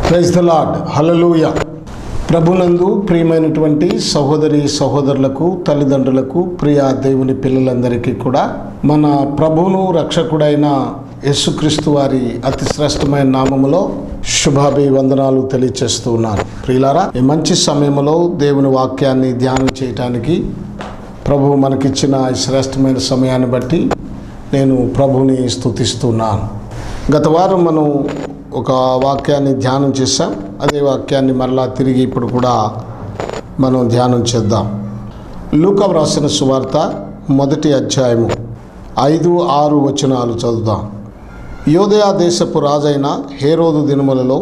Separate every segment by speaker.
Speaker 1: Praise the lord. హల్లెలూయా. ప్రభునందు ప్రియమైనటువంటి సహోదరి సహోదరులకు, తల్లిదండ్రులకు, ప్రియ దేవుని పిల్లలందరికీ కూడా మన ప్రభువును రక్షకుడైన యేసుక్రీస్తు వారి అతి శ్రేష్టమైన నామములో శుభాభివందనాలు తెలియచేస్తూ ఉన్నాను. ప్రియులారా, ఈ మంచి సమయంలో దేవుని వాక్యాన్ని ధ్యానం చేయటానికి ప్రభువు మనకిచ్చిన ఈ శ్రేష్టమైన సమయాన్ని బట్టి నేను ప్రభువుని స్తుతిస్తున్నాను. గత వారం మనం ఒక వాక్యాన్ని ధ్యానం చేశాం. అదే వాక్యాన్ని మరలా తిరిగి ఇప్పుడు కూడా మనం ధ్యానం చేద్దాం. లూకా వ్రాసిన సువార్త 1వ అధ్యాయము 5-6 వచనాలు చదువుదాం. యోదయ దేశపు రాజైన హేరోదు దినములలో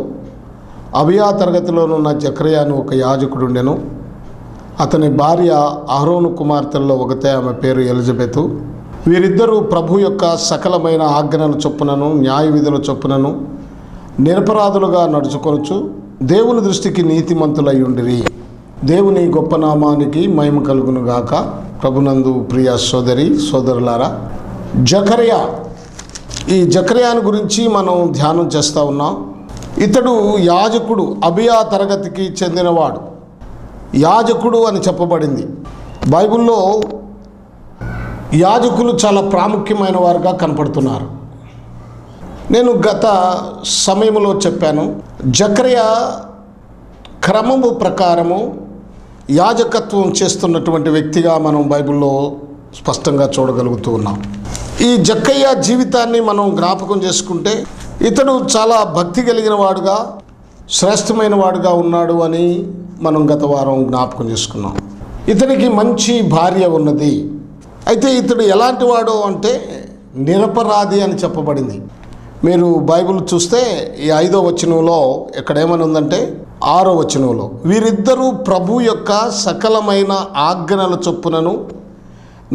Speaker 1: అబియా తరగతిలోనున్న జకర్యాను ఒక యాజకుడుండెను. అతని భార్య అహరోను కుమార్తెల్లో ఒకతే, ఆమె పేరు ఎలిజబెతు. వీరిద్దరూ ప్రభు యొక్క సకలమైన ఆజ్ఞల చొప్పునను న్యాయ విధుల చొప్పునను నిరపరాధులుగా నడుచుకొనుచు దేవుని దృష్టికి నీతిమంతులై ఉండిరి. దేవుని గొప్ప నామానికి మహిమ కలుగును గాక. ప్రభునందు ప్రియ సోదరి సోదరులారా, జకర్యా, ఈ జకర్యాను గురించి మనం ధ్యానం చేస్తూ ఉన్నాం. ఇతడు యాజకుడు, అబియా తరగతికి చెందినవాడు. యాజకుడు అని చెప్పబడింది. బైబిల్లో యాజకులు చాలా ప్రాముఖ్యమైన వారుగా కనపడుతున్నారు. నేను గత సమయంలో చెప్పాను, జకర్యా క్రమము ప్రకారము యాజకత్వం చేస్తున్నటువంటి వ్యక్తిగా మనం బైబిల్లో స్పష్టంగా చూడగలుగుతూ ఉన్నాం. ఈ జకర్యా జీవితాన్ని మనం జ్ఞాపకం చేసుకుంటే ఇతడు చాలా భక్తి కలిగిన వాడుగా, శ్రేష్టమైన వాడుగా ఉన్నాడు అని మనం గత వారం జ్ఞాపకం చేసుకున్నాం. ఇతనికి మంచి భార్య ఉన్నది. అయితే ఇతడు ఎలాంటి వాడు అంటే నిరపరాధి అని చెప్పబడింది. మీరు బైబిల్ చూస్తే ఈ 5వ వచనంలో ఎక్కడేమని ఉందంటే 6వ వచనంలో, వీరిద్దరూ ప్రభు యొక్క సకలమైన ఆజ్ఞల చొప్పునను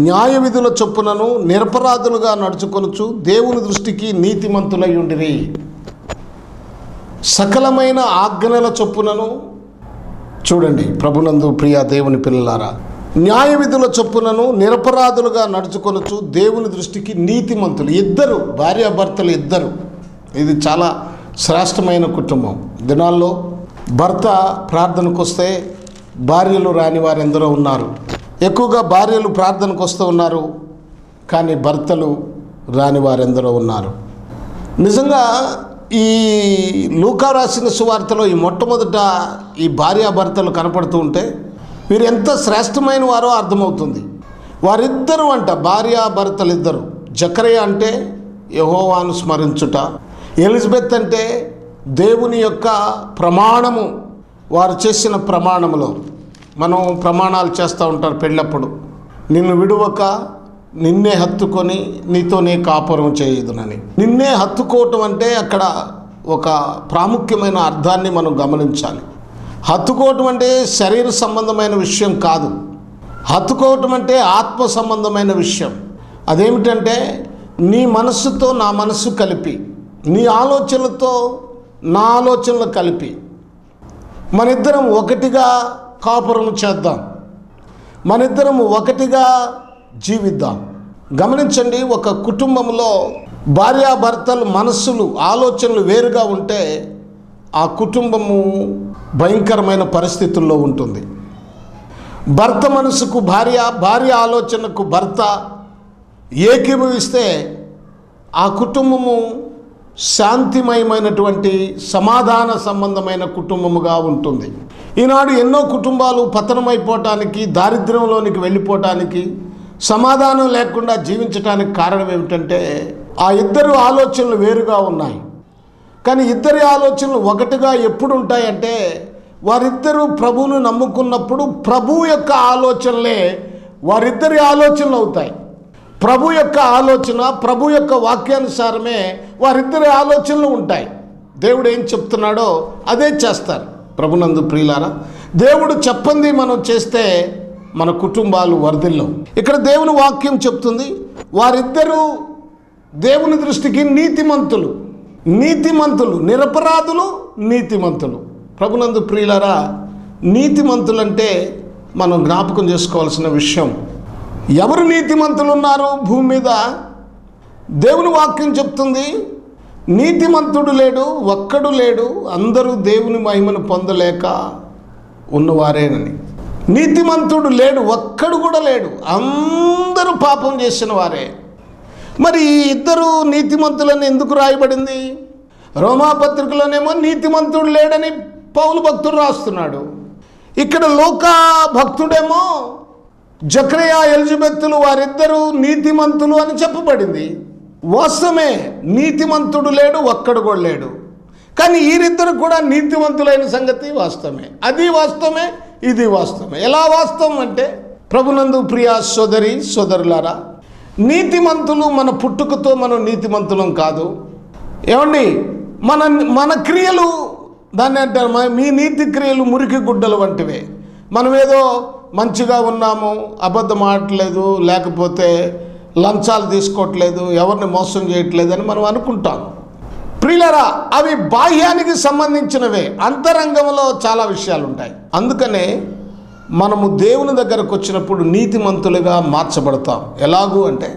Speaker 1: న్యాయ విధుల చొప్పునను నిరపరాధులుగా నడుచుకొనుచు దేవుని దృష్టికి నీతిమంతులై ఉండిరి. సకలమైన ఆజ్ఞల చొప్పునను, చూడండి ప్రభునందు ప్రియ దేవుని పిల్లలారా, న్యాయ విధుల చొప్పునను నిరపరాధులుగా నడుచుకొనొచ్చు దేవుని దృష్టికి నీతిమంతులు. ఇద్దరు భార్యాభర్తలు ఇద్దరు. ఇది చాలా శ్రేష్టమైన కుటుంబం. దినాల్లో భర్త ప్రార్థనకు వస్తే భార్యలు రాని వారు ఎందరో ఉన్నారు. ఎక్కువగా భార్యలు ప్రార్థనకు వస్తూ ఉన్నారు, కానీ భర్తలు రాని వారెందరో ఉన్నారు. నిజంగా ఈ లూకా రాసిన సువార్తలో ఈ మొట్టమొదట ఈ భార్యాభర్తలు కనపడుతూ ఉంటే వీరు ఎంత శ్రేష్టమైన వారో అర్థమవుతుంది. వారిద్దరూ అంట, భార్యాభర్తలు ఇద్దరు. జకర్యా అంటే యెహోవాను స్మరించుట, ఎలిజబెత్ అంటే దేవుని యొక్క ప్రమాణము, వారు చేసిన ప్రమాణములో. మనం ప్రమాణాలు చేస్తూ ఉంటారు పెళ్ళప్పుడు, నిన్ను విడువక నిన్నే హత్తుకొని నీతోనే కాపురం చేయదునని. నిన్నే హత్తుకోవటం అంటే అక్కడ ఒక ప్రాముఖ్యమైన అర్థాన్ని మనం గమనించాలి. హత్తుకోవటం అంటే శరీర సంబంధమైన విషయం కాదు. హత్తుకోవటం అంటే ఆత్మ సంబంధమైన విషయం. అదేమిటంటే నీ మనస్సుతో నా మనస్సు కలిపి, నీ ఆలోచనలతో నా ఆలోచనలు కలిపి మనిద్దరం ఒకటిగా కాపురం చేద్దాం, మనిద్దరం ఒకటిగా జీవిద్దాం. గమనించండి, ఒక కుటుంబంలో భార్యాభర్తలు మనస్సులు ఆలోచనలు వేరుగా ఉంటే ఆ కుటుంబము భయంకరమైన పరిస్థితుల్లో ఉంటుంది. భర్త మనసుకు భార్య, భార్య ఆలోచనకు భర్త ఏకీభవిస్తే ఆ కుటుంబము శాంతిమయమైనటువంటి సమాధాన సంబంధమైన కుటుంబముగా ఉంటుంది. ఈనాడు ఎన్నో కుటుంబాలు పతనమైపోవటానికి, దారిద్ర్యంలోనికి వెళ్ళిపోవటానికి, సమాధానం లేకుండా జీవించడానికి కారణం ఏమిటంటే ఆ ఇద్దరు ఆలోచనలు వేరుగా ఉన్నాయి. కానీ ఇద్దరి ఆలోచనలు ఒకటిగా ఎప్పుడు ఉంటాయంటే వారిద్దరూ ప్రభువును నమ్ముకున్నప్పుడు ప్రభు యొక్క ఆలోచనలే వారిద్దరి ఆలోచనలు అవుతాయి. ప్రభు యొక్క ఆలోచన, ప్రభు యొక్క వాక్యానుసారమే వారిద్దరి ఆలోచనలు ఉంటాయి. దేవుడు ఏం చెప్తున్నాడో అదే చేస్తారు. ప్రభునందు ప్రియులారా, దేవుడు చెప్పంది మనం చేస్తే మన కుటుంబాలు వర్ధిల్లవు. ఇక్కడ దేవుని వాక్యం చెప్తుంది, వారిద్దరూ దేవుని దృష్టికి నీతిమంతులు. నీతిమంతులు, నిరపరాధులు, నీతిమంతులు. ప్రభునందు ప్రియులారా, నీతిమంతులంటే మనం జ్ఞాపకం చేసుకోవాల్సిన విషయం, ఎవరు నీతిమంతులు ఉన్నారు భూమి మీద? దేవుని వాక్యం చెప్తుంది, నీతిమంతుడు లేడు, ఒక్కడు లేడు, అందరూ దేవుని మహిమను పొందలేక ఉన్నవారేనని. నీతిమంతుడు లేడు, ఒక్కడు కూడా లేడు, అందరూ పాపం చేసిన వారే. మరి ఈ ఇద్దరు నీతిమంతులని ఎందుకు రాయబడింది? రోమాపత్రికలోనేమో నీతిమంతుడు లేడని పౌలు భక్తుడు రాస్తున్నాడు. ఇక్కడ లూకా భక్తుడేమో జకరియా ఎలిజబెత్తులు వారిద్దరూ నీతిమంతులు అని చెప్పబడింది. వాస్తవమే, నీతిమంతుడు లేడు, ఒక్కడు కూడా లేడు. కానీ వీరిద్దరు కూడా నీతిమంతులైన సంగతి వాస్తవమే. అది వాస్తవమే, ఇది వాస్తవమే. ఎలా వాస్తవం అంటే, ప్రభునందు ప్రియ సోదరి సోదరులారా, నీతిమంతులు మన పుట్టుకతో మనం నీతిమంతులం కాదు. ఏమండి, మన క్రియలు దాన్ని అంటారు, మీ నీతి క్రియలు మురికి గుడ్డలు వంటివే. మనమేదో మంచిగా ఉన్నాము, అబద్ధం ఆడట్లేదు, లేకపోతే లంచాలు తీసుకోవట్లేదు, ఎవరిని మోసం చేయట్లేదు అని మనం అనుకుంటాం. ప్రియులారా, అవి బాహ్యానికి సంబంధించినవే, అంతరంగంలో చాలా విషయాలు ఉంటాయి. అందుకనే మనము దేవుని దగ్గరకు వచ్చినప్పుడు నీతిమంతులుగా మార్చబడతాం. ఎలాగూ అంటే,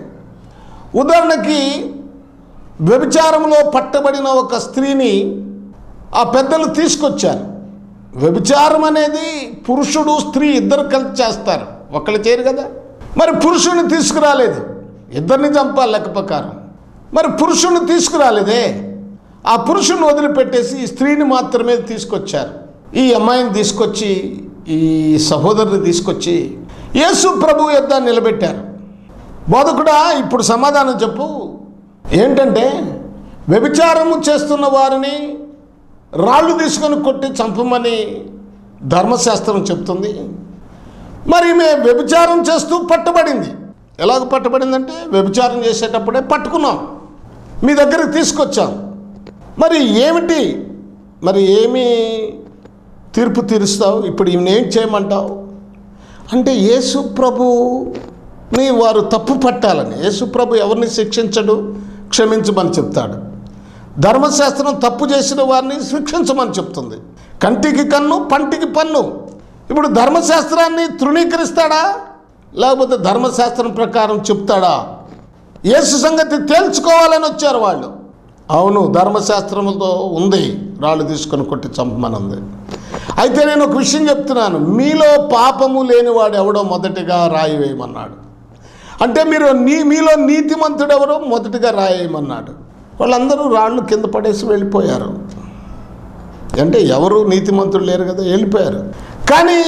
Speaker 1: ఉదాహరణకి వ్యభిచారంలో పట్టబడిన ఒక స్త్రీని ఆ పెద్దలు తీసుకొచ్చారు. వ్యభిచారం అనేది పురుషుడు స్త్రీ ఇద్దరు కలిసి చేస్తారు, ఒకళ్ళు చేయరు కదా. మరి పురుషుడిని తీసుకురాలేదు, ఇద్దరిని చంపాలి లెక్క ప్రకారం. మరి పురుషుడిని తీసుకురాలేదే, ఆ పురుషుడిని వదిలిపెట్టేసి ఈ స్త్రీని మాత్రమే తీసుకొచ్చారు. ఈ అమ్మాయిని తీసుకొచ్చి, ఈ సహోదరుని తీసుకొచ్చి యేసు ప్రభు యొద్ద నిలబెట్టారు. బోధకుడా, ఇప్పుడు సమాధానం చెప్పు. ఏంటంటే, వ్యభిచారము చేస్తున్న వారిని రాళ్ళు తీసుకొని కొట్టి చంపమని ధర్మశాస్త్రం చెప్తుంది. మరి ఈమె వ్యభిచారం చేస్తూ పట్టబడింది. ఎలాగ పట్టబడిందంటే, వ్యభిచారం చేసేటప్పుడే పట్టుకున్నాం, మీ దగ్గరికి తీసుకొచ్చాం. మరి ఏమిటి, మరి ఏమి తీర్పు తీరుస్తావు? ఇప్పుడు ఈమెను ఏం చేయమంటావు అంటే, యేసు ప్రభుని వారు తప్పు పట్టాలని. యేసు ప్రభు ఎవరిని శిక్షించడు, క్షమించమని చెప్తాడు. ధర్మశాస్త్రం తప్పు చేసిన వారిని శిక్షించమని చెప్తుంది. కంటికి కన్ను, పంటికి పన్ను. ఇప్పుడు ధర్మశాస్త్రాన్ని తృణీకరిస్తాడా, లేకపోతే ధర్మశాస్త్రం ప్రకారం చెప్తాడా? యేసు సంగతి తేల్చుకోవాలని వచ్చారు వాళ్ళు. అవును, ధర్మశాస్త్రంతో ఉంది, రాళ్ళు తీసుకొని కొట్టి చంపమని ఉంది. అయితే నేను ఒక విషయం చెప్తున్నాను, మీలో పాపము లేనివాడు ఎవడో మొదటిగా రాయి వేయమన్నాడు. అంటే మీలో నీతిమంతుడు ఎవరో మొదటిగా రాయి వేయమన్నాడు. వాళ్ళందరూ రాళ్ళు కింద పడేసి వెళ్ళిపోయారు. అంటే ఎవరు నీతిమంతుడు లేరు కదా, వెళ్ళిపోయారు. కానీ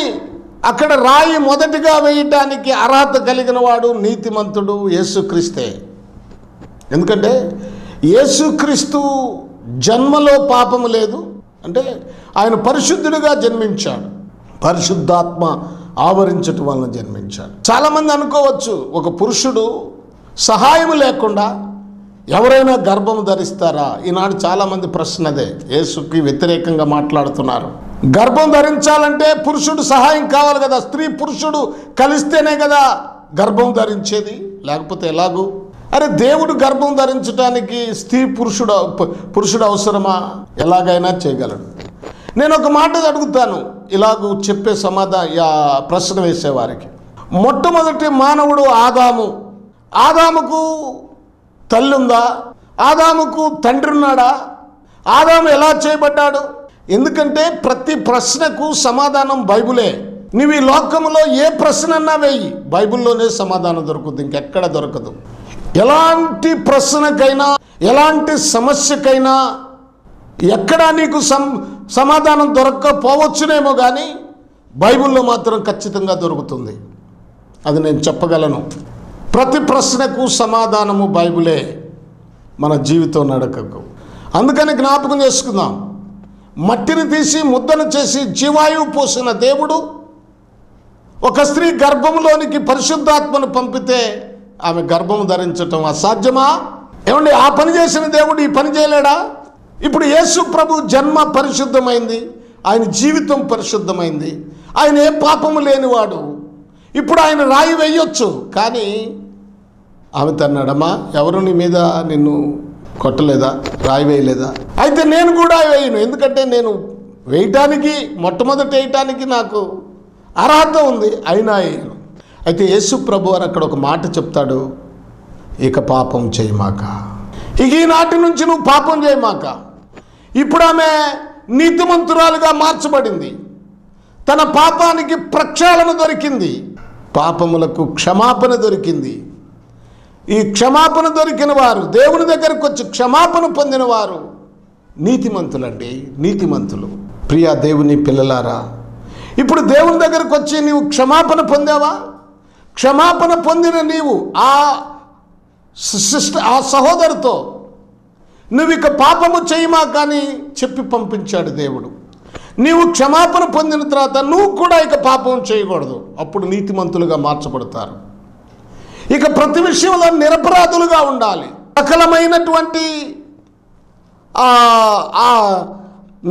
Speaker 1: అక్కడ రాయి మొదటిగా వేయటానికి అర్హత కలిగిన వాడు నీతిమంతుడు యేసుక్రీస్తే. ఎందుకంటే యేసుక్రీస్తు జన్మలో పాపము లేదు, అంటే ఆయన పరిశుద్ధుడిగా జన్మించాడు, పరిశుద్ధాత్మ ఆవరించటం వలన జన్మించాడు. చాలామంది అనుకోవచ్చు, ఒక పురుషుడు సహాయం లేకుండా ఎవరైనా గర్భం ధరిస్తారా? ఈనాడు చాలామంది ప్రశ్న అదే, యేసుకి వ్యతిరేకంగా మాట్లాడుతున్నారు. గర్భం ధరించాలంటే పురుషుడు సహాయం కావాలి కదా, స్త్రీ పురుషుడు కలిస్తేనే కదా గర్భం ధరించేది, లేకపోతే ఎలాగూ? అరే, దేవుడు గర్భం ధరించడానికి స్త్రీ పురుషుడు అవసరమా? ఎలాగైనా చేయగలడు. నేను ఒక మాట అడుగుతాను, ఇలాగూ చెప్పే ప్రశ్న వేసేవారికి. మొట్టమొదటి మానవుడు ఆదాము. ఆదాముకు తల్లి ఉందా? ఆదాముకు తండ్రి ఉన్నాడా? ఆదాము ఎలా చేయబడ్డాడు? ఎందుకంటే ప్రతి ప్రశ్నకు సమాధానం బైబులే. నువ్వు ఈ లోకంలో ఏ ప్రశ్న అన్నా వేయి, బైబిల్లోనే సమాధానం దొరుకుతుంది, ఇంకెక్కడ దొరకదు. ఎలాంటి ప్రశ్నకైనా, ఎలాంటి సమస్యకైనా ఎక్కడ నీకు సమాధానం దొరక్కపోవచ్చునేమో, కానీ బైబిల్లో మాత్రం ఖచ్చితంగా దొరుకుతుంది. అది నేను చెప్పగలను. ప్రతి ప్రశ్నకు సమాధానము బైబిలే మన జీవితం నడకకు. అందుకని జ్ఞాపకం చేసుకుందాం, మట్టిని తీసి ముద్దను చేసి జీవాయువు పోసిన దేవుడు ఒక స్త్రీ గర్భంలోనికి పరిశుద్ధాత్మను పంపితే ఆమె గర్భం ధరించటం అసాధ్యమా? ఏమండి, ఆ పని చేసిన దేవుడు ఈ పని చేయలేడా? ఇప్పుడు యేసు ప్రభు జన్మ పరిశుద్ధమైంది, ఆయన జీవితం పరిశుద్ధమైంది, ఆయన ఏ పాపము లేనివాడు. ఇప్పుడు ఆయన రాయి వేయొచ్చు, కానీ ఆమె తన్నాడమ్మా, ఎవరు నీ మీద నిన్ను కొట్టలేదా, రాయి వేయలేదా? అయితే నేను కూడా వేయను, ఎందుకంటే నేను వేయటానికి, మొట్టమొదటి వేయటానికి నాకు అర్హత ఉంది, అయినా వేయను. అయితే యేసు ప్రభు వారు అక్కడ ఒక మాట చెప్తాడు, ఇక పాపం చేయమాక. ఇక ఈనాటి నుంచి నువ్వు పాపం చేయమాక. ఇప్పుడు ఆమె నీతిమంతురాలుగా మార్చబడింది. తన పాపానికి ప్రక్షాళన దొరికింది, పాపములకు క్షమాపణ దొరికింది. ఈ క్షమాపణ దొరికిన వారు, దేవుని దగ్గరకు వచ్చి క్షమాపణ పొందిన వారు నీతిమంతులండి, నీతిమంతులు. ప్రియా దేవుని పిల్లలారా, ఇప్పుడు దేవుని దగ్గరకు వచ్చి నీవు క్షమాపణ పొందావా? క్షమాపణ పొందిన నీవు ఆ సహోదరుతో నువ్వు ఇక పాపము చేయమా కానీ చెప్పి పంపించాడు దేవుడు. నీవు క్షమాపణ పొందిన తర్వాత నువ్వు కూడా ఇక పాపం చేయకూడదు. అప్పుడు నీతిమంతులుగా మార్చబడతారు. ఇక ప్రతి విషయంలో నిరపరాధులుగా ఉండాలి. సకలమైనటువంటి ఆ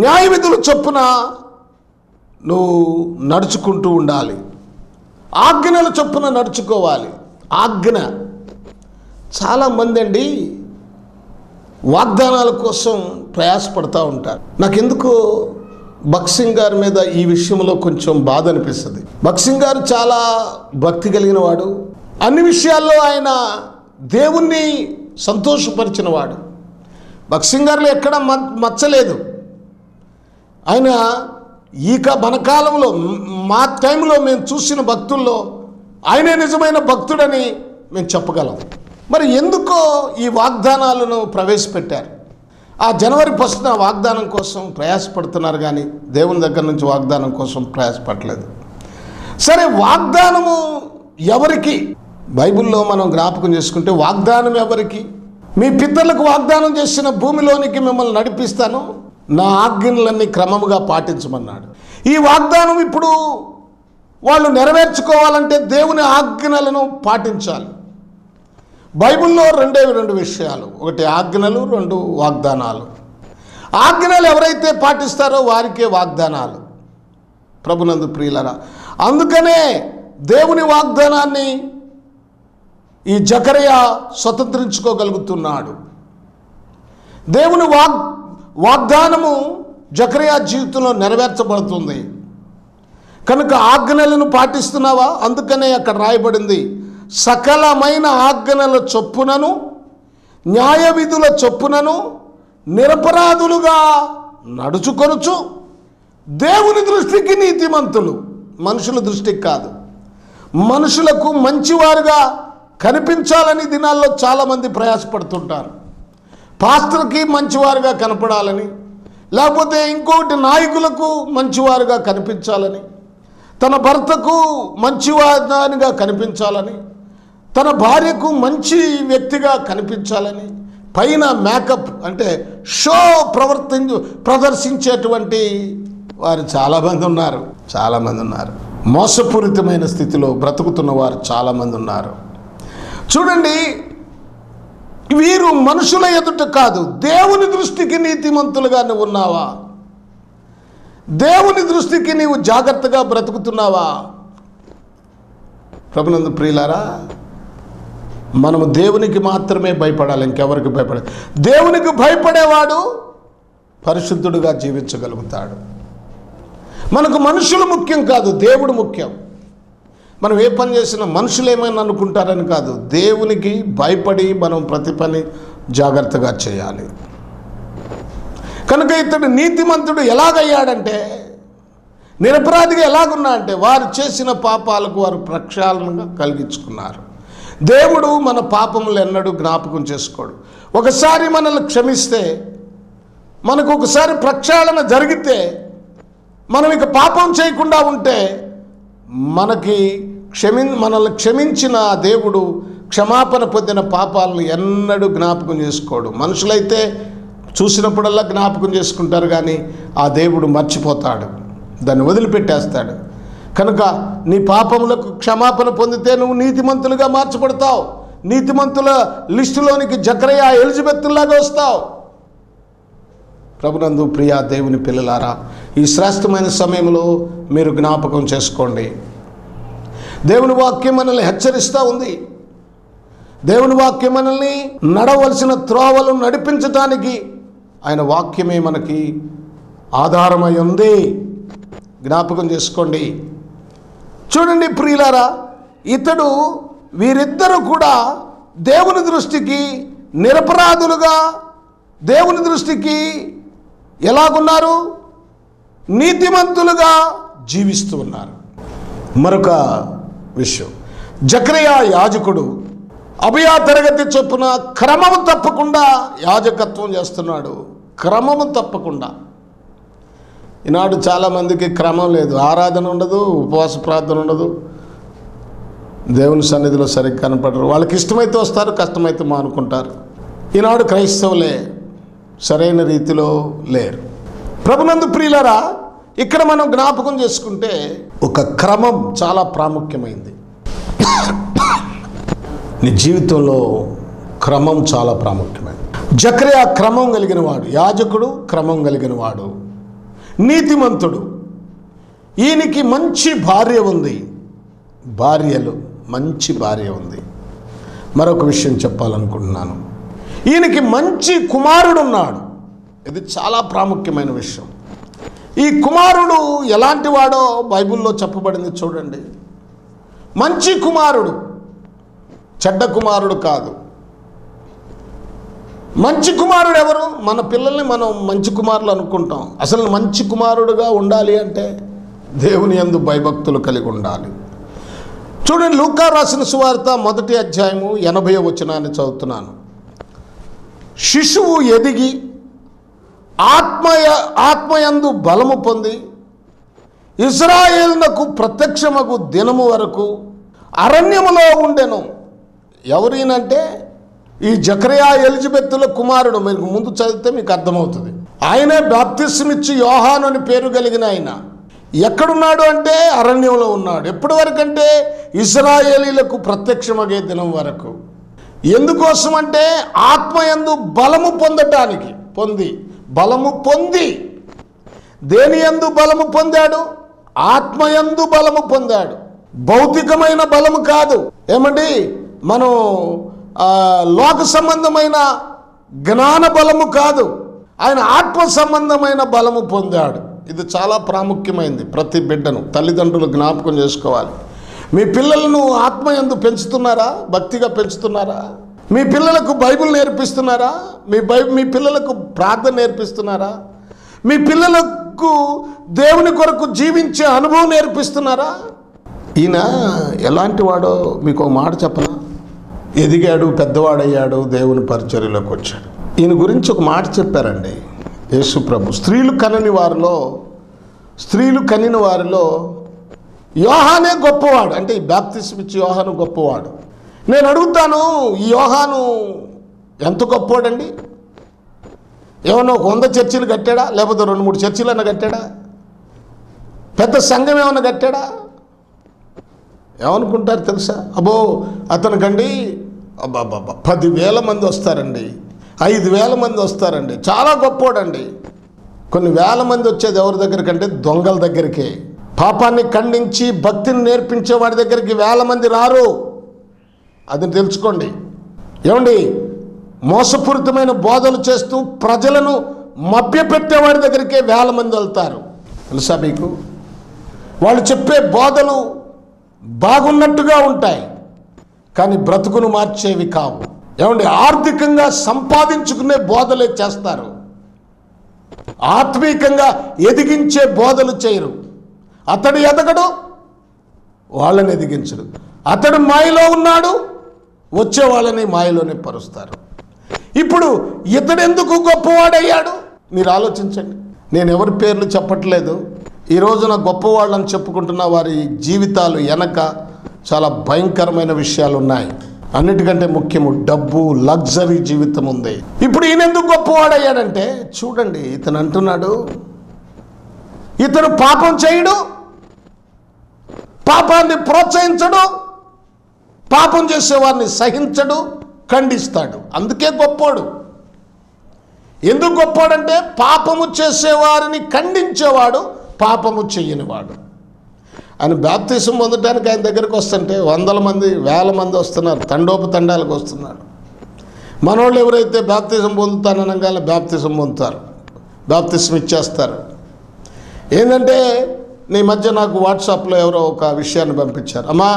Speaker 1: న్యాయ విధులు చొప్పున నువ్వు నడుచుకుంటూ ఉండాలి. ఆజ్ఞల చొప్పున నడుచుకోవాలి. ఆజ్ఞ. చాలామంది అండి వాగ్దానాల కోసం ప్రయాసపడుతూ ఉంటారు. నాకెందుకో భగత్ సింగ్ గారి మీద ఈ విషయంలో కొంచెం బాధ అనిపిస్తుంది. భగత్ సింగ్ గారు చాలా భక్తి కలిగిన వాడు. అన్ని విషయాల్లో ఆయన దేవుణ్ణి సంతోషపరిచిన వాడు. భగత్ సింగ్ గారిలో ఎక్కడ మచ్చలేదు. ఆయన మన కాలంలో మా టైంలో మేము చూసిన భక్తుల్లో ఆయనే నిజమైన భక్తుడని మేము చెప్పగలం. మరి ఎందుకో ఈ వాగ్దానాలను ప్రవేశపెట్టారు? ఆ జనవరి 1న వాగ్దానం కోసం ప్రయాసపడుతున్నారు కానీ దేవుని దగ్గర నుంచి వాగ్దానం కోసం ప్రయాసపడలేదు. సరే, వాగ్దానము ఎవరికి? బైబిల్లో మనం జ్ఞాపకం చేసుకుంటే వాగ్దానం ఎవరికి? మీ పితరులకు వాగ్దానం చేసిన భూమిలోనికి మిమ్మల్ని నడిపిస్తాను, నా ఆజ్ఞలన్నీ క్రమముగా పాటించమన్నాడు. ఈ వాగ్దానం ఇప్పుడు వాళ్ళు నెరవేర్చుకోవాలంటే దేవుని ఆజ్ఞలను పాటించాలి. బైబిల్లో రెండు విషయాలు, ఒకటి ఆజ్ఞలు, 2 వాగ్దానాలు. ఆజ్ఞలు ఎవరైతే పాటిస్తారో వారికే వాగ్దానాలు. ప్రభునందు ప్రియులరా, అందుకనే దేవుని వాగ్దానాన్ని ఈ జకరియా స్వతంత్రించుకోగలుగుతున్నాడు. దేవుని వాగ్దానము జకరియా జీవితంలో నెరవేర్చబడుతుంది కనుక ఆజ్ఞలను పాటిస్తున్నావా? అందుకనే అక్కడ రాయబడింది, సకలమైన ఆజ్ఞల చొప్పునను న్యాయ విధుల చొప్పునను నిరపరాధులుగా నడుచుకొనుచు దేవుని దృష్టికి నీతిమంతులు. మనుషుల దృష్టికి కాదు, మనుషులకు మంచివారుగా కనిపించాలని దినాల్లో చాలామంది ప్రయాసపడుతుంటారు. పాస్టర్కి మంచివారుగా కనపడాలని, లేకపోతే ఇంకొకటి నాయకులకు మంచివారుగా కనిపించాలని, తన భర్తకు మంచివారిగా కనిపించాలని, తన భార్యకు మంచి వ్యక్తిగా కనిపించాలని, పైన మేకప్ అంటే షో ప్రదర్శించేటువంటి వారు చాలామంది ఉన్నారు. మోసపూరితమైన స్థితిలో బ్రతుకుతున్న వారు చాలామంది ఉన్నారు. చూడండి, వీరు మనుషుల ఎదుట కాదు, దేవుని దృష్టికి నీతిమంతులుగా నువ్వు ఉన్నావా? దేవుని దృష్టికి నీవు జాగ్రత్తగా బ్రతుకుతున్నావా? ప్రభునందు ప్రియులారా, మనము దేవునికి మాత్రమే భయపడాలి, ఇంకెవరికి భయపడాలి? దేవునికి భయపడేవాడు పరిశుద్ధుడుగా జీవించగలుగుతాడు. మనకు మనుషులు ముఖ్యం కాదు, దేవుడు ముఖ్యం. మనం ఏ పని చేసినా మనుషులు ఏమైనా అనుకుంటారని కాదు, దేవునికి భయపడి మనం ప్రతి పని జాగ్రత్తగా చేయాలి. కనుక ఇతడు నీతిమంతుడు ఎలాగయ్యాడంటే, నిరపరాధిగా ఎలాగున్నా అంటే, వారు చేసిన పాపాలకు వారు ప్రక్షాళనగా కలిగించుకున్నారు. దేవుడు మన పాపములు ఎన్నడూ జ్ఞాపకం చేసుకోడు. ఒకసారి మనల్ని క్షమిస్తే, మనకు ఒకసారి ప్రక్షాళన జరిగితే, మనం ఇక పాపం చేయకుండా ఉంటే, మనల్ని క్షమించిన దేవుడు క్షమాపణ పొందిన పాపాలను ఎన్నడూ జ్ఞాపకం చేసుకోడు. మనుషులైతే చూసినప్పుడల్లా జ్ఞాపకం చేసుకుంటారు కానీ ఆ దేవుడు మర్చిపోతాడు, దాన్ని వదిలిపెట్టేస్తాడు. కనుక నీ పాపములకు క్షమాపణ పొందితే నువ్వు నీతిమంతులుగా మార్చబడతావు. నీతిమంతుల లిస్టులోనికి జకరియా ఎలిజబెత్లాగా వస్తావు. ప్రభునందు ప్రియా దేవుని పిల్లలారా, ఈ శ్రేష్టమైన సమయంలో మీరు జ్ఞాపకం చేసుకోండి. దేవుని వాక్యం మనల్ని హెచ్చరిస్తూ ఉంది. దేవుని వాక్యం మనల్ని నడవలసిన త్రోవలు నడిపించటానికి ఆయన వాక్యమే మనకి ఆధారమై ఉంది. జ్ఞాపకం చేసుకోండి. చూడండి ప్రియులారా, వీరిద్దరూ కూడా దేవుని దృష్టికి నిరపరాధులుగా దేవుని దృష్టికి ఎలాగున్నారు? నీతిమంతులుగా జీవిస్తూ ఉన్నారు. మరొక విషయం, జకరియా యాజకుడు అభియా తరగతి చొప్పున క్రమము తప్పకుండా యాజకత్వం చేస్తున్నాడు. క్రమము తప్పకుండా. ఈనాడు చాలామందికి క్రమం లేదు. ఆరాధన ఉండదు, ఉపవాస ప్రార్థన ఉండదు, దేవుని సన్నిధిలో సరిగ్గా కనపడరు. వాళ్ళకి ఇష్టమైతే వస్తారు, కష్టమైతే మానుకుంటారు. ఈనాడు క్రైస్తవులే సరైన రీతిలో లేరు. ప్రభునందు ప్రియులారా, ఇక్కడ మనం జ్ఞాపకం చేసుకుంటే ఒక క్రమం చాలా ప్రాముఖ్యమైంది. నీ జీవితంలో క్రమం చాలా ప్రాముఖ్యమైనది. జకరియా క్రమం కలిగిన వాడు, యాజకుడు క్రమం కలిగిన వాడు, నీతిమంతుడు. ఈయనకి మంచి భార్య ఉంది, మంచి భార్య ఉంది. మరొక విషయం చెప్పాలనుకుంటున్నాను, ఈయనకి మంచి కుమారుడు ఉన్నాడు. ఇది చాలా ప్రాముఖ్యమైన విషయం. ఈ కుమారుడు ఎలాంటి వాడో బైబిల్లో చెప్పబడింది చూడండి. మంచి కుమారుడు, చెడ్డ కుమారుడు కాదు. మంచి కుమారుడు ఎవరు? మన పిల్లల్ని మనం మంచి కుమారులు అనుకుంటాం. అసలు మంచి కుమారుడుగా ఉండాలి అంటే దేవుని యందు భయభక్తులు కలిగి ఉండాలి. చూడండి, లూకా రాసిన సువార్త 1వ అధ్యాయము 80వ వచనాన్ని చదువుతున్నాను. శిశువు ఎదిగి ఆత్మయందు బలము పొంది ఇశ్రాయేలునకు ప్రత్యక్షమగు దినము వరకు అరణ్యములో ఉండెను. ఎవరినంటే ఈ జకరియా ఎలిజబెత్తుల కుమారుడు. మీరు ముందు చదివితే మీకు అర్థమవుతుంది. ఆయనే బాప్తిస్మిచ్చి యోహాను అని పేరు కలిగిన ఆయన. ఎక్కడున్నాడు అంటే అరణ్యంలో ఉన్నాడు. ఎప్పటి వరకు అంటే ఇశ్రాయేలీలకు ప్రత్యక్షమగే దినం వరకు. ఎందుకోసం అంటే ఆత్మయందు బలము పొందటానికి. బలము పొంది దేని యందు బలము పొందాడు? ఆత్మయందు బలము పొందాడు. భౌతికమైన బలము కాదు. ఏమండి, మనం లోక సంబంధమైన జ్ఞాన బలము కాదు, ఆయన ఆత్మ సంబంధమైన బలము పొందాడు. ఇది చాలా ప్రాముఖ్యమైనది. ప్రతి బిడ్డను తల్లిదండ్రులు జ్ఞాపకం చేసుకోవాలి. మీ పిల్లలను ఆత్మయందు పెంచుతున్నారా? భక్తిగా పెంచుతున్నారా? మీ పిల్లలకు బైబిల్ నేర్పిస్తున్నారా? మీ పిల్లలకు ప్రార్థన నేర్పిస్తున్నారా? మీ పిల్లలకు దేవుని కొరకు జీవించే అనుభవం నేర్పిస్తున్నారా? ఈయన ఎలాంటి వాడో మీకు ఒక మాట చెప్పనా? ఎదిగాడు, పెద్దవాడయ్యాడు, దేవుని పరిచర్యలోకి వచ్చాడు. ఈయన గురించి ఒక మాట చెప్పారండి యేసు ప్రభు. స్త్రీలు కనిన వారిలో యోహానే గొప్పవాడు. అంటే ఈ బాప్తిస్మ ఇచ్చి యోహాను గొప్పవాడు. నేను అడుగుతాను, ఈ యోహాను ఎంత గొప్పవాడండి? ఏమన్నా ఒక 100 చర్చిలు కట్టాడా? లేకపోతే 2-3 చర్చిలు అన్న కట్టాడా? పెద్ద సంఘం ఏమన్నా కట్టాడా? ఏమనుకుంటారు తెలుసా? అబ్బో అతనికండి 10,000 మంది వస్తారండి, 5,000 మంది వస్తారండి, చాలా గొప్పోడండి. కొన్ని వేల మంది వచ్చేది ఎవరి దగ్గరికంటే దొంగల దగ్గరికే. పాపాన్ని ఖండించి భక్తిని నేర్పించే వాడి దగ్గరికి 1000 మంది రారు. అది తెలుసుకోండి. ఏమండి, మోసపూరితమైన బోధలు చేస్తూ ప్రజలను మభ్యపెట్టేవాడి దగ్గరికే 1000 మంది వెళ్తారు. తెలుసా మీకు? వాళ్ళు చెప్పే బోధలు బాగున్నట్టుగా ఉంటాయి, కానీ బ్రతుకును మార్చేవి కావు. ఏమండి, ఆర్థికంగా సంపాదించుకునే బోధలే చేస్తారు, ఆత్మీకంగా ఎదిగించే బోధలు చేయరు. అతడు ఎదగడు, వాళ్ళని ఎదిగించడు. అతడు మాయలో ఉన్నాడు, వచ్చే వాళ్ళని మాయలోనే పరుస్తారు. ఇప్పుడు ఇతడెందుకు గొప్పవాడయ్యాడు? మీరు ఆలోచించండి. నేను ఎవరి పేర్లు చెప్పట్లేదు. ఈ రోజున గొప్పవాళ్ళని చెప్పుకుంటున్న వారి జీవితాలు వెనక చాలా భయంకరమైన విషయాలు ఉన్నాయి. అన్నిటికంటే ముఖ్యము డబ్బు, లగ్జరీ జీవితం ఉంది. ఇప్పుడు ఈయన ఎందుకు గొప్పవాడయ్యాడంటే చూడండి, ఇతను అంటున్నాడు, ఇతను పాపం చేయడు, పాపాన్ని ప్రోత్సహించడు, పాపం చేసేవారిని సహించడు, ఖండిస్తాడు. అందుకే గొప్పోడు. ఎందుకు గొప్పోడంటే పాపము చేసేవారిని ఖండించేవాడు, పాపము చెయ్యనివాడు. ఆయన బాప్తిసం పొందడానికి ఆయన దగ్గరికి వస్తుంటే 100 మంది 1000 మంది వస్తున్నారు, తండోపతండాలకు వస్తున్నారు. మనోళ్ళు ఎవరైతే బాప్తిసం పొందుతాననగానే బాప్తిసం పొందుతారు, బాప్తిసం ఇచ్చేస్తారు. ఏంటంటే నీ మధ్య నాకు వాట్సాప్లో ఎవరో ఒక విషయాన్ని పంపించారు. అమ్మా,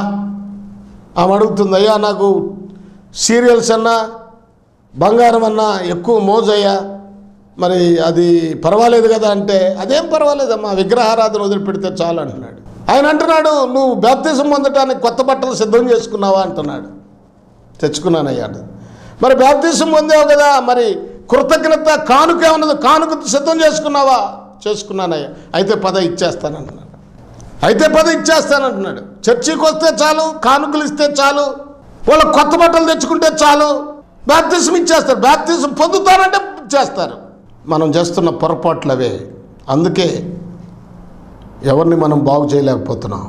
Speaker 1: ఆమె అడుగుతుంది, అయ్యా నాకు సీరియల్స్ అన్నా బంగారం అన్నా ఎక్కువ మోజయ్యా, మరి అది పర్వాలేదు కదా అంటే, అదేం పర్వాలేదమ్మా, విగ్రహారాధన వదిలిపెడితే చాలు అంటున్నాడు. ఆయన అంటున్నాడు, నువ్వు బాప్తిజం పొందటానికి కొత్త బట్టలు సిద్ధం చేసుకున్నావా అంటున్నాడు. తెచ్చుకున్నానయ్యా. మరి బాప్తిజం పొందావు కదా, మరి కృతజ్ఞత కానుక ఏమన్నది, కానుక సిద్ధం చేసుకున్నావా? చేసుకున్నానయ్యా. అయితే పద ఇచ్చేస్తానంటున్నాడు. అయితే పద ఇచ్చేస్తానంటున్నాడు. చర్చికి వస్తే చాలు, కానుకలు ఇస్తే చాలు, వాళ్ళు కొత్త బట్టలు తెచ్చుకుంటే చాలు, బాప్తిజం ఇచ్చేస్తారు. బాప్తిజం పొందుతానంటే ఇచ్చేస్తారు. మనం చేస్తున్న పొరపాట్లు అవే. అందుకే ఎవరిని మనం బాగు చేయలేకపోతున్నాం.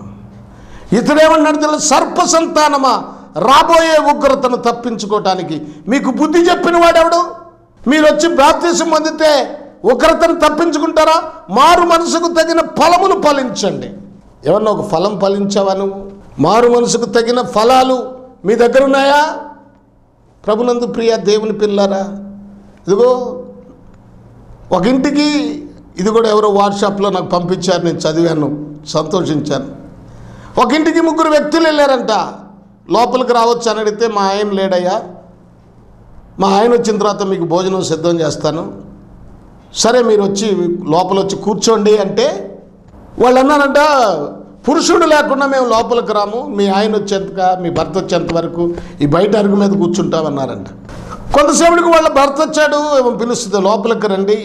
Speaker 1: ఇతడేమన్నాడు తెలుసు, సర్ప సంతానమా, రాబోయే ఉగ్రతను తప్పించుకోవటానికి మీకు బుద్ధి చెప్పిన వాడెవడు? మీరు వచ్చి బాప్తిజం పొందితే ఉగ్రతను తప్పించుకుంటారా? మారు మనసుకు తగిన ఫలములు ఫలించండి. ఏమన్నా ఒక ఫలం ఫలించావా నువ్వు? మారు మనసుకు తగిన ఫలాలు మీ దగ్గర ఉన్నాయా? ప్రభునందు ప్రియ దేవుని పిల్లారా, ఇదిగో ఒక ఇంటికి, ఇది కూడా ఎవరో వాట్సాప్లో నాకు పంపించారు, నేను చదివాను, సంతోషించాను. ఒక ఇంటికి 3 వ్యక్తులు వెళ్ళారంట. లోపలికి రావచ్చు అని అడిగితే, మా ఆయన లేడయ్యా, మా ఆయన వచ్చిన తర్వాత మీకు భోజనం సిద్ధం చేస్తాను, సరే మీరు వచ్చి లోపల వచ్చి కూర్చోండి అంటే, వాళ్ళు అన్నారంట, పురుషుడు లేకుండా మేము లోపలికి రాము, మీ ఆయన వచ్చేంత, మీ భర్త వచ్చేంత వరకు ఈ బయట అరుగు మీద కూర్చుంటామన్నారంట. కొంతసేపటికి వాళ్ళ భర్త వచ్చాడు, పిలుస్తుంది, లోపలికి రండి,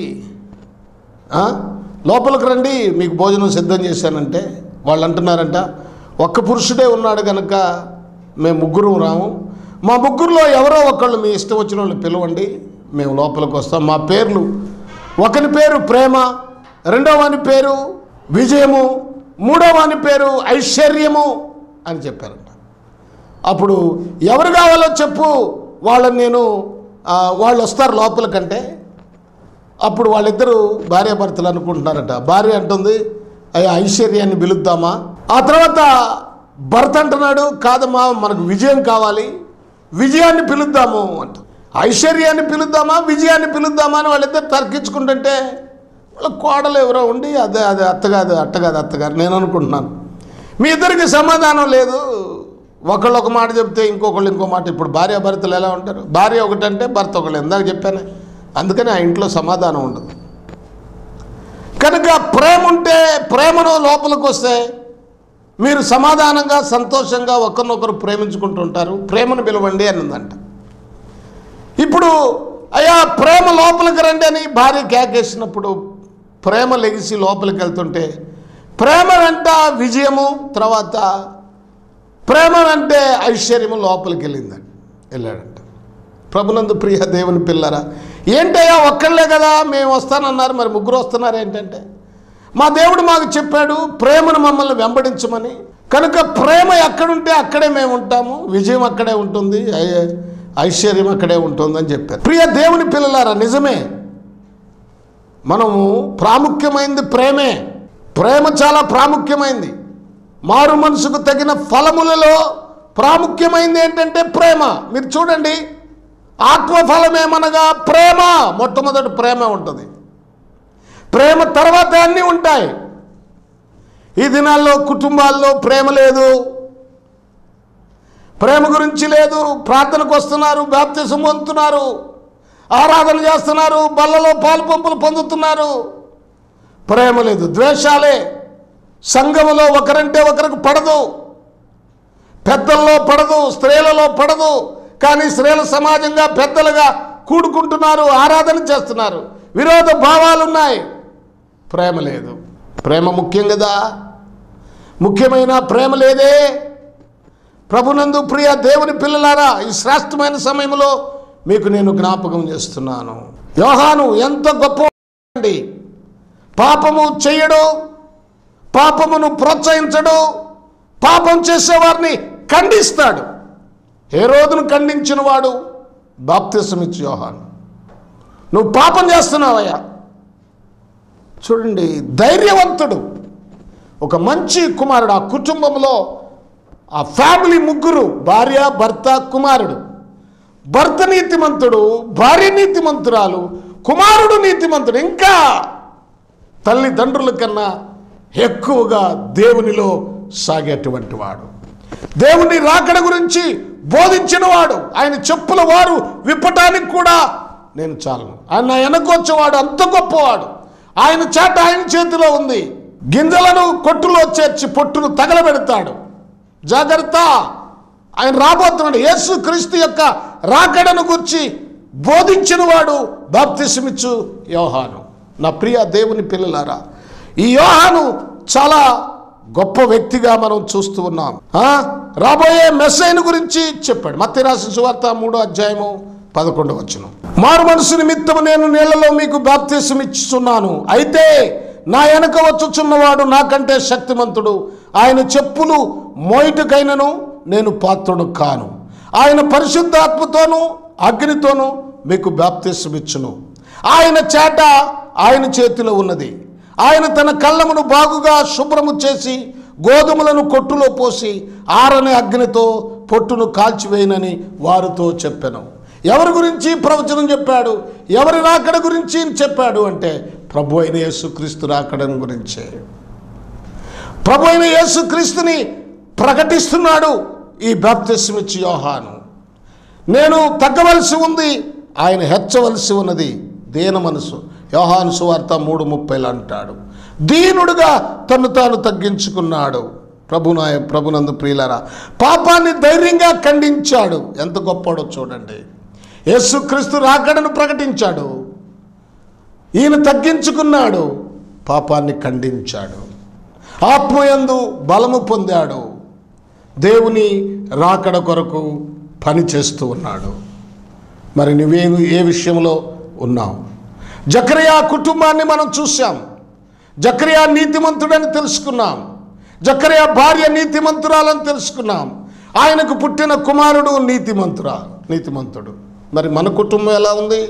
Speaker 1: లోపలికి రండి, మీకు భోజనం సిద్ధం చేశానంటే, వాళ్ళు అంటున్నారంట, ఒక్క పురుషుడే ఉన్నాడు కనుక మేము 3 రాము, మా 3లో ఎవరో ఒకళ్ళు మీ ఇష్టం వచ్చిన వాళ్ళు పిలవండి, మేము లోపలికి వస్తాం. మా పేర్లు, ఒకని పేరు ప్రేమ, రెండవ వాని పేరు విజయము, మూడవ వాని పేరు ఐశ్వర్యము అని చెప్పారంట. అప్పుడు ఎవరు కావాలో చెప్పు, వాళ్ళని నేను, వాళ్ళు వస్తారు లోపలికంటే. అప్పుడు వాళ్ళిద్దరూ భార్యాభర్తలు అనుకుంటున్నారట. భార్య అంటుంది, అయ్యా ఐశ్వర్యాన్ని పిలుద్దామా? ఆ తర్వాత భర్త అంటున్నాడు, కాదమ్మా మనకు విజయం కావాలి, విజయాన్ని పిలుద్దాము అంట. ఐశ్వర్యాన్ని పిలుద్దామా, విజయాన్ని పిలుద్దామా అని వాళ్ళిద్దరు తర్కించుకుంటుంటే, వాళ్ళ కోడలు ఎవరో ఉండి, అదే అత్తగారు నేను అనుకుంటున్నాను, మీ ఇద్దరికి సమాధానం లేదు, ఒకళ్ళు ఒక మాట చెప్తే ఇంకొకళ్ళు ఇంకో మాట. ఇప్పుడు భార్యాభర్తలు ఎలా ఉంటారు? భార్య ఒకటంటే భర్త ఒకళ్ళు, ఇందాక చెప్పానే, అందుకని ఆ ఇంట్లో సమాధానం ఉండదు. కనుక ప్రేమ ఉంటే, ప్రేమను లోపలికి వస్తే మీరు సమాధానంగా సంతోషంగా ఒకరినొకరు ప్రేమించుకుంటుంటారు. ప్రేమను పిలవండి అన్నదంట. ఇప్పుడు అయ్యా ప్రేమ లోపలికి రండి అని భార్య కేకేసినప్పుడు ప్రేమ లెగిసి లోపలికి వెళ్తుంటే, ప్రేమ వెంట విజయము, తర్వాత ప్రేమ వెంటే ఐశ్వర్యము లోపలికి వెళ్ళాడంట. ప్రభునందు ప్రియ దేవుని పిల్లరా, ఏంటయ్యా ఒక్కళ్ళే కదా మేము వస్తానన్నారు, మరి 3 వస్తున్నారు ఏంటంటే, మా దేవుడు మాకు చెప్పాడు ప్రేమను మమ్మల్ని వెంబడించమని. కనుక ప్రేమ ఎక్కడుంటే అక్కడే మేము ఉంటాము, విజయం అక్కడే ఉంటుంది, ఐశ్వర్యం అక్కడే ఉంటుందని చెప్పారు. ప్రియ దేవుని పిల్లలారా, నిజమే, మనము ప్రాముఖ్యమైనది ప్రేమే. ప్రేమ చాలా ప్రాముఖ్యమైంది. మారు మనసుకు తగిన ఫలములలో ప్రాముఖ్యమైనది ఏంటంటే ప్రేమ. మీరు చూడండి, ఆత్మఫలమేమనగా ప్రేమ. మొట్టమొదటి ప్రేమ ఉంటుంది, ప్రేమ తర్వాత అన్నీ ఉంటాయి. ఈ దినాల్లో కుటుంబాల్లో ప్రేమ లేదు, ప్రేమ గురించి లేదు. ప్రార్థనకు వస్తున్నారు, బాప్తిజం పొందుతున్నారు, ఆరాధన చేస్తున్నారు, బల్లలో పాలు పంపులు పొందుతున్నారు, ప్రేమ లేదు. ద్వేషాలే. సంఘములో ఒకరంటే ఒకరికి పడదు, పెద్దల్లో పడదు, స్త్రీలలో పడదు, కానీ స్త్రీల సమాజంగా పెద్దలుగా కూడుకుంటున్నారు, ఆరాధన చేస్తున్నారు, విరోధ భావాలున్నాయి, ప్రేమ లేదు. ప్రేమ ముఖ్యం కదా, ముఖ్యమైన ప్రేమ లేదే. ప్రభునందు ప్రియ దేవుని పిల్లలారా, ఈ శ్రేష్టమైన సమయంలో మీకు నేను జ్ఞాపకం చేస్తున్నాను. యోహాను ఎంత గొప్ప, పాపము చెయ్యడు, పాపమును ప్రోత్సహించడు, పాపం చేసేవారిని ఖండిస్తాడు. హేరోదును ఖండించిన వాడు బాప్తిసం ఇచ్చి యోహాను. నువ్వు పాపం చేస్తున్నావయ్యా. చూడండి, ధైర్యవంతుడు, ఒక మంచి కుమారుడు. ఆ కుటుంబంలో ఆ ఫ్యామిలీ 3, భార్య, భర్త, కుమారుడు. భర్త నీతిమంతుడు, భార్య నీతిమంతురాలు, కుమారుడు నీతిమంతుడు, ఇంకా తల్లిదండ్రుల కన్నా ఎక్కువగా దేవునిలో సాగేటువంటి వాడు. దేవుని రాకడ గురించి బోధించిన వాడు, ఆయన చెప్పుల వారు విప్పటానికి కూడా నేను చాలను. ఆయన వెనకొచ్చేవాడు అంత గొప్పవాడు. ఆయన చేట ఆయన చేతిలో ఉంది. గింజలను కొట్టులో చేర్చి పొట్టును తగలబెడతాడు. జాగ్రత్త, ఆయన రాబోతున్నాడు. యేసు క్రీస్తు యొక్క రాకడను గురించి బోధించిన వాడు బాప్తిసమిచ్చు యోహాను. నా ప్రియ దేవుని పిల్లలారా, ఈ యోహాను చాలా గొప్ప వ్యక్తిగా మనం చూస్తూ ఉన్నాం. రాబోయే మెస్సైను గురించి చెప్పాడు. మత్తయి రాసిన సువార్త 3:11 మారు మనసు నిమిత్తము నేను నీళ్లలో మీకు బాప్తిసం ఇచ్చుచున్నాను, అయితే నా వెనక వచ్చుచున్నవాడు నాకంటే శక్తిమంతుడు, ఆయన చెప్పులు మోయిటకైనను నేను పాత్రుడు కాను. ఆయన పరిశుద్ధాత్మతోనూ అగ్నితోనూ మీకు బాప్తిసం ఇచ్చును. ఆయన చేట ఆయన చేతిలో ఉన్నది. ఆయన తన కళ్ళమును బాగుగా శుభ్రము చేసి గోధుమలను కొట్టులో పోసి ఆరని అగ్నితో పొట్టును కాల్చివేయనని వారితో చెప్పాను. ఎవరి గురించి ప్రవచనం చెప్పాడు? ఎవరి రాకడ గురించి చెప్పాడు అంటే ప్రభు అయిన యేసుక్రీస్తు రాకడను గురించే. ప్రభు అయిన యేసుక్రీస్తుని ప్రకటిస్తున్నాడు ఈ బాప్తిసం ఇచ్చి యోహాను. నేను తగ్గవలసి ఉంది, ఆయన హెచ్చవలసి ఉన్నది. దీన మనసు, యోహాను సువార్త 3:30 అంటాడు. దీనుడుగా తను తాను తగ్గించుకున్నాడు. ప్రభునందు ప్రియులారా, పాపాన్ని ధైర్యంగా ఖండించాడు. ఎంత గొప్పడో చూడండి. యేసుక్రీస్తు రాకడను ప్రకటించాడు, ఈయన తగ్గించుకున్నాడు, పాపాన్ని ఖండించాడు, ఆత్మయందు బలము పొందాడు, దేవుని రాకడ కొరకు పని చేస్తూ ఉన్నాడు. మరి నువ్వేను ఏ విషయంలో ఉన్నావు? జకరియా కుటుంబాన్ని మనం చూసాం. జకరియా నీతిమంతుడని తెలుసుకున్నాం. జకరియా భార్య నీతిమంతురాలని తెలుసుకున్నాం. ఆయనకు పుట్టిన కుమారుడు నీతిమంతుడు. మరి మన కుటుంబం ఎలా ఉంది?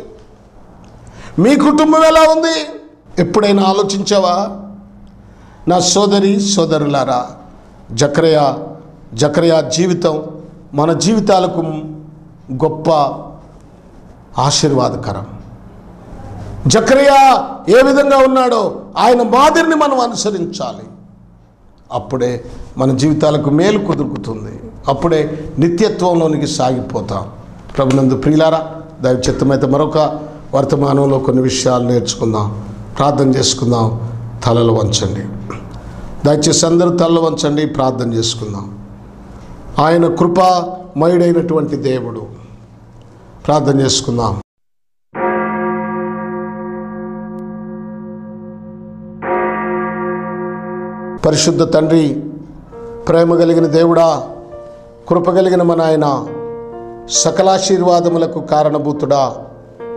Speaker 1: మీ కుటుంబం ఎలా ఉంది? ఎప్పుడైనా ఆలోచించావా? నా సోదరులారా, జకరియా జీవితం మన జీవితాలకు గొప్ప ఆశీర్వాదకరం. జకరియా ఏ విధంగా ఉన్నాడో ఆయన మాదిరిని మనం అనుసరించాలి. అప్పుడే మన జీవితాలకు మేలు కుదురుకుతుంది. అప్పుడే నిత్యత్వంలోనికి సాగిపోతాం. ప్రభునందు ప్రియులారా, దైవ చిత్తమైతే మరొక వర్తమానంలో కొన్ని విషయాలు నేర్చుకుందాం, ప్రార్థన చేసుకుందాం. తలలు వంచండి, దయచేసి అందరూ తలలు వంచండి, ప్రార్థన చేసుకుందాం. ఆయన కృపామయుడైనటువంటి దేవుడు. ప్రార్థన చేసుకుందాం. పరిశుద్ధ తండ్రి, ప్రేమ కలిగిన దేవుడా, కృప కలిగిన మన ఆయన, సకలాశీర్వాదములకు కారణభూతుడా,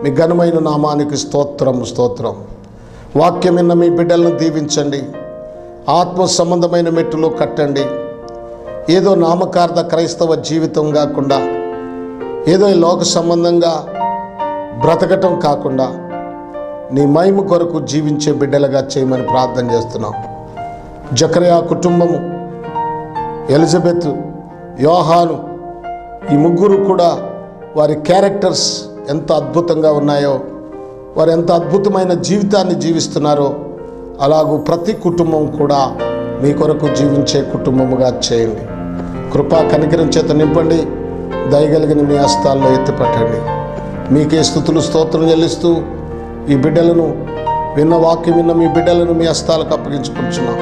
Speaker 1: మీ ఘనమైన నామానికి స్తోత్రం. వాక్యం విన్న మీ బిడ్డలను దీవించండి, ఆత్మ సంబంధమైన మెట్టులో కట్టండి. ఏదో నామకార్థ క్రైస్తవ జీవితం కాకుండా, ఏదో లోక సంబంధంగా బ్రతకటం కాకుండా నీ మహిమ కొరకు జీవించే బిడ్డలుగా చేయమని ప్రార్థన చేస్తున్నాం. జకరియా కుటుంబము, ఎలిజబెత్, యోహాను, ఈ ముగ్గురు కూడా వారి క్యారెక్టర్స్ ఎంత అద్భుతంగా ఉన్నాయో, వారు ఎంత అద్భుతమైన జీవితాన్ని జీవిస్తున్నారో, అలాగూ ప్రతి కుటుంబం కూడా మీ కొరకు జీవించే కుటుంబముగా చేయండి. కృపా కనికరం చేత నింపండి. దయగలిగిన మీ హస్తాల్లో ఎత్తిపట్టండి. మీకే స్తుతులు స్తోత్రం చెల్లిస్తూ ఈ బిడ్డలను విన్న వాక్యం విన్న మీ బిడ్డలను మీ హస్తాలకు అప్పగించుకుంటున్నాం.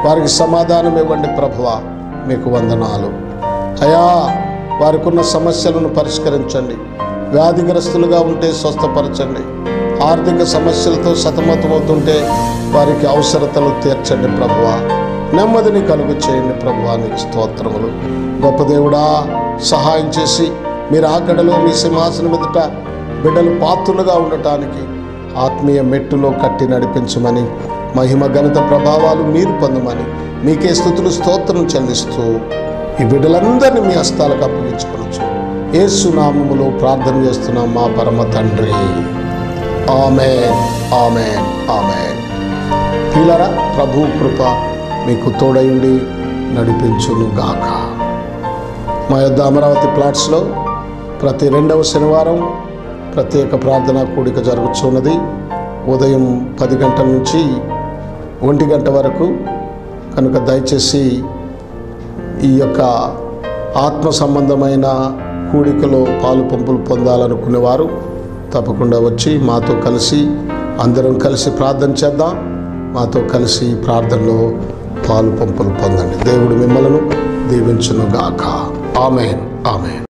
Speaker 1: వారికి సమాధానం ఇవ్వండి ప్రభువా, మీకు వందనాలు అయా. వారికి ఉన్న సమస్యలను పరిష్కరించండి. వ్యాధిగ్రస్తులుగా ఉంటే స్వస్థపరచండి. ఆర్థిక సమస్యలతో సతమతమవుతుంటే వారికి అవసరతలు తీర్చండి ప్రభువా. నెమ్మదిని కలుగు చేయండి ప్రభువా. నీకు స్తోత్రములు. గొప్ప దేవుడా, సహాయం చేసి మీరు ఆకడలో మీ సింహాసనం ఎదుట బిడ్డలు పాత్రులుగా ఉండటానికి ఆత్మీయ మెట్టులో కట్టి నడిపించమని, మహిమ ఘనత ప్రభావాలు మీరు పొందమని మీకే స్తుతులు స్తోత్రం చెల్లిస్తూ ఈ బిడ్డలందరినీ మీ హస్తాలకు అప్పగించుకోవచ్చు. యేసు నామములో ప్రార్థన చేస్తున్నాం మా పరమ తండ్రి. ఆమేన్, ఆమేన్, ఆమేన్. ప్రియులారా, ప్రభు కృప మీకు తోడయుండి నడిపించును గాక. మా యొద్ద అమరావతి ప్లాట్స్లో ప్రతి 2వ శనివారం ప్రత్యేక ప్రార్థనా కూడిక జరుగుతున్నది. ఉదయం 10 గంటల నుంచి 1 గంట వరకు. కనుక దయచేసి ఈ యొక్క ఆత్మ సంబంధమైన కూడికలో పాలు పంపులు పొందాలనుకునేవారు తప్పకుండా వచ్చి మాతో కలిసి అందరం కలిసి ప్రార్థన చేద్దాం. మాతో కలిసి ప్రార్థనలో పాలు పంపులు పొందండి. దేవుడు మిమ్మలను దీవించునుగాక. ఆమేన్. ఆమేన్.